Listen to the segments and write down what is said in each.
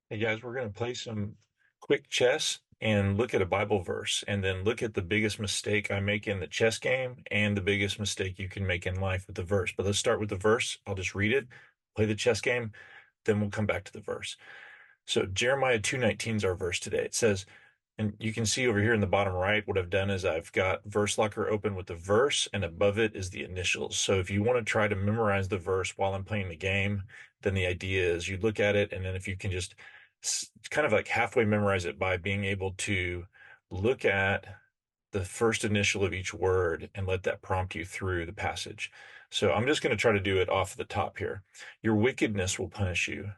Hey guys, we're going to play some quick chess and look at a Bible verse and then look at the biggest mistake I make in the chess game and the biggest mistake you can make in life with the verse. But let's start with the verse. I'll just read it, play the chess game, then we'll come back to the verse. So Jeremiah 2:19 is our verse today. It says, and you can see over here in the bottom right, what I've done is I've got Verse Locker open with the verse, and above it is the initials. So if you want to try to memorize the verse while I'm playing the game, then the idea is you look at it, and then if you can just kind of like halfway memorize it by being able to look at the first initial of each word and let that prompt you through the passage. So I'm just going to try to do it off the top here. Your wickedness will punish you.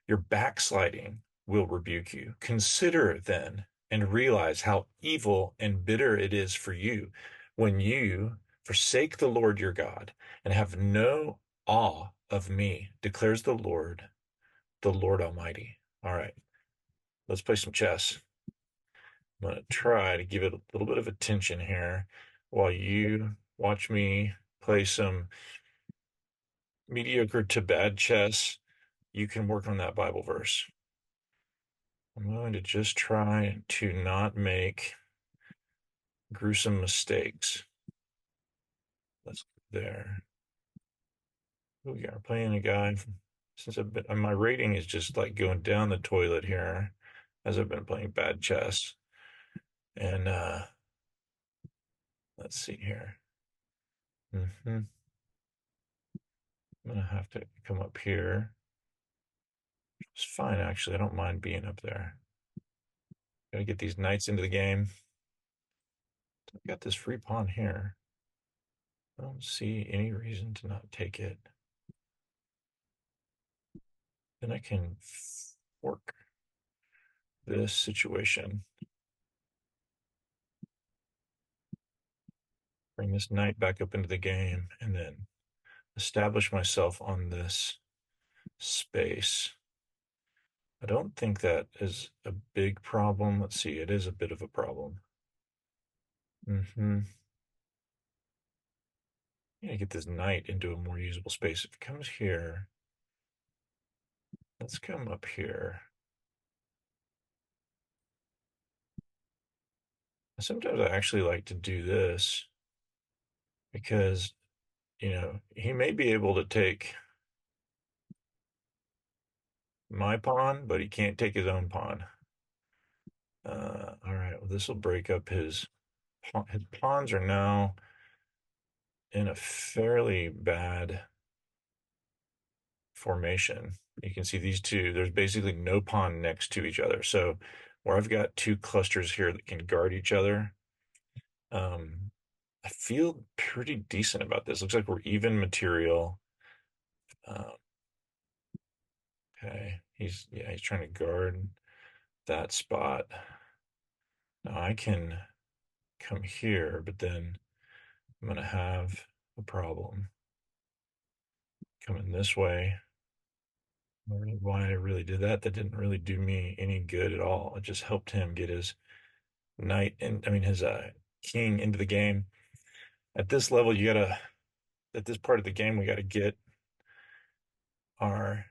Your backsliding will rebuke you. Consider then and realize how evil and bitter it is for you when you forsake the Lord your God and have no awe of me, declares the Lord Almighty. All right, let's play some chess. I'm going to try to give it a little bit of attention here while you watch me play some mediocre to bad chess. You can work on that Bible verse. I'm going to just try to not make gruesome mistakes. Let's go there. We are playing a guy since I've been, my rating is just like going down the toilet here as I've been playing bad chess. And let's see here. I'm gonna have to come up here. It's fine, actually. I don't mind being up there. Gotta get these knights into the game. I've got this free pawn here. I don't see any reason to not take it. Then I can fork this situation. Bring this knight back up into the game, and then establish myself on this space. I don't think that is a big problem. Let's see, it is a bit of a problem. Yeah, get this knight into a more usable space. If it comes here, let's come up here. Sometimes I actually like to do this because, he may be able to take my pawn, but he can't take his own pawn. All right, well, this will break up his pawns are now in a fairly bad formation. You can see these two, there's basically no pawn next to each other. So where I've got two clusters here that can guard each other, um, I feel pretty decent about this. Looks like we're even material. Uh, okay, he's trying to guard that spot. Now I can come here, but then I'm gonna have a problem coming this way. I don't know why I really did that. That didn't really do me any good at all. It just helped him get his knight and I mean his king into the game. At this level, at this part of the game, we gotta get our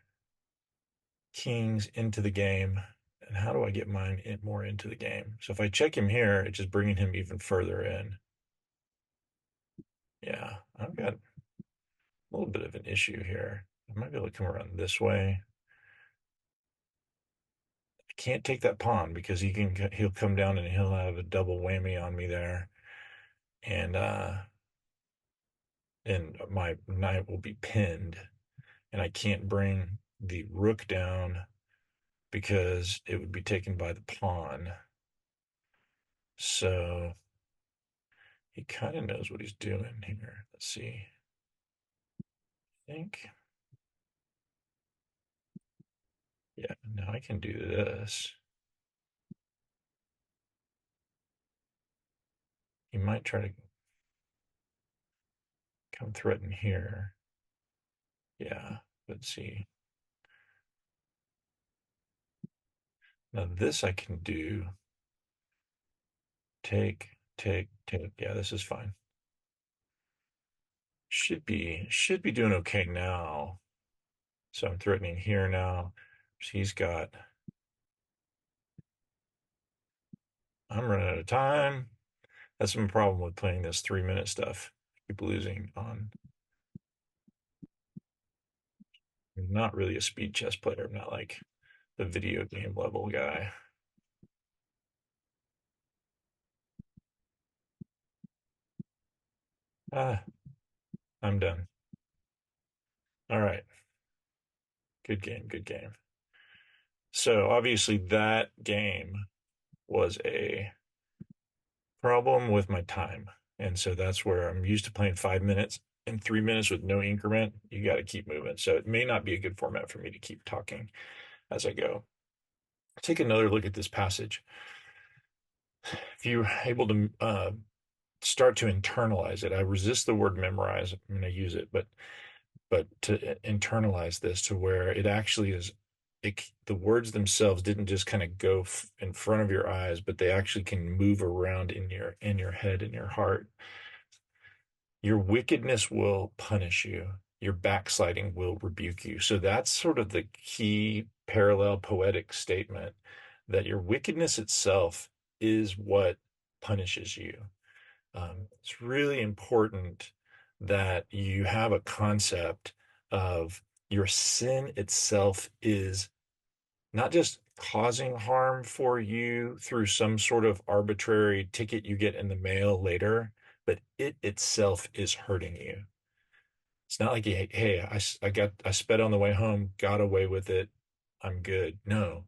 kings into the game. And how do I get mine more into the game? So if I check him here, it's just bringing him even further in. Yeah, I've got a little bit of an issue here. I might be able to come around this way. I can't take that pawn because he'll come down and he'll have a double whammy on me there. And my knight will be pinned, and I can't bring the rook down because it would be taken by the pawn. So he kind of knows what he's doing here. Let's see. I think, yeah, now I can do this. He might try to come threaten here. Yeah, let's see. Now this I can do. Take. Yeah, this is fine. Should be doing okay now. So I'm threatening here now. He's got I'm running out of time. That's my problem with playing this 3 minute stuff. Keep losing on. I'm not really a speed chess player. I'm not like the video game level guy. Ah, I'm done. All right. Good game. Good game. So obviously that game was a problem with my time. And so that's where I'm used to playing 5 minutes and 3 minutes with no increment. You got to keep moving. So it may not be a good format for me to keep talking as I go. Take another look at this passage. If you're able to start to internalize it, I resist the word memorize. I'm going to use it, but to internalize this to where it actually is. The words themselves didn't just kind of go in front of your eyes, but they actually can move around in your head and your heart. Your wickedness will punish you. Your backsliding will rebuke you. So that's sort of the key parallel poetic statement that your wickedness itself is what punishes you. It's really important that you have a concept of your sin itself is not just causing harm for you through some sort of arbitrary ticket you get in the mail later, but it itself is hurting you. It's not like, hey, I sped on the way home, got away with it, I'm good. No,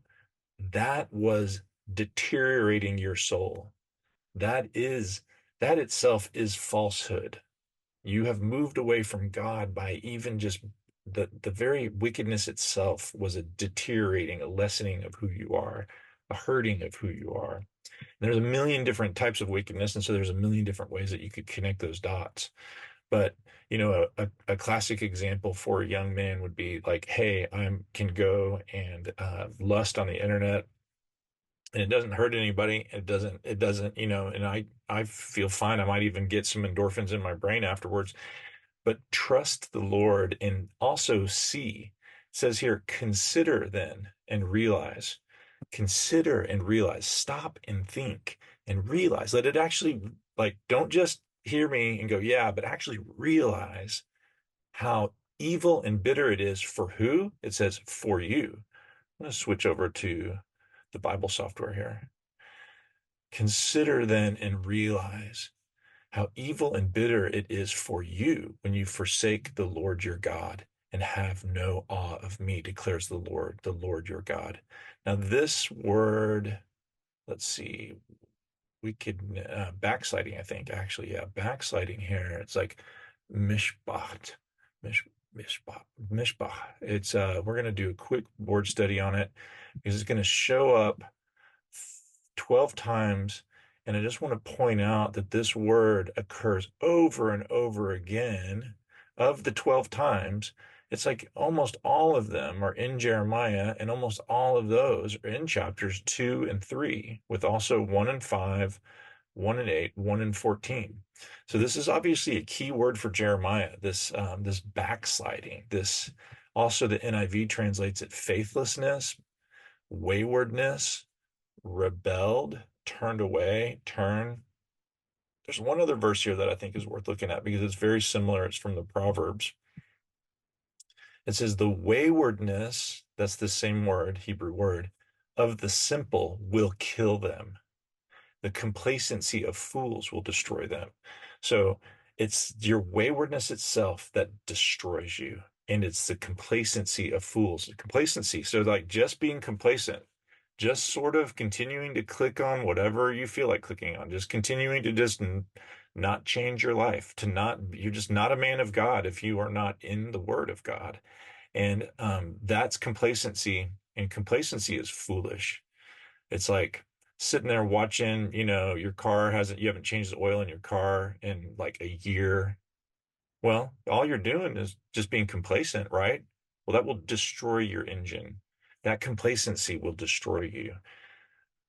that was deteriorating your soul. That is, that itself is falsehood. You have moved away from God by even just the very wickedness itself was a deteriorating, a lessening of who you are, a hurting of who you are. And there's a million different types of wickedness, and so there's a million different ways that you could connect those dots. But a classic example for a young man would be like, hey, I can go and lust on the internet, and it doesn't hurt anybody. It doesn't, and I feel fine. I might even get some endorphins in my brain afterwards. But trust the Lord and also see. It says here, consider then and realize. Consider and realize. Stop and think and realize. Let it actually, like, don't just hear me and go, yeah, but actually realize how evil and bitter it is for who? It says for you. I'm going to switch over to the Bible software here. Consider then and realize how evil and bitter it is for you when you forsake the Lord your God and have no awe of me, declares the Lord your God. Now, this word, let's see, we could, backsliding, I think, actually, yeah, backsliding here. It's like mishpat, mish, mishpah. We're going to do a quick board study on it because it's going to show up 12 times. And I just want to point out that this word occurs over and over again. Of the 12 times, it's like almost all of them are in Jeremiah, and almost all of those are in chapters 2 and 3, with also 1 and 5, 1 and 8, 1 and 14. So this is obviously a key word for Jeremiah, this backsliding. This also the NIV translates it faithlessness, waywardness, rebelled, turned away, turn. There's one other verse here that I think is worth looking at because it's very similar. It's from the Proverbs. It says, the waywardness, that's the same word, Hebrew word, of the simple will kill them. The complacency of fools will destroy them. So it's your waywardness itself that destroys you. And it's the complacency of fools. Complacency. So like just being complacent, just sort of continuing to click on whatever you feel like clicking on, just continuing to just not change your life, you're just not a man of God if you are not in the word of God. And that's complacency. And complacency is foolish. It's like sitting there watching, you haven't changed the oil in your car in like a year. Well, all you're doing is just being complacent, right? Well, that will destroy your engine. That complacency will destroy you.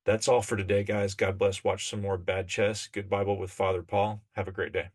That's all for today, guys. God bless. Watch some more Bad Chess. Good Bible with Father Paul. Have a great day.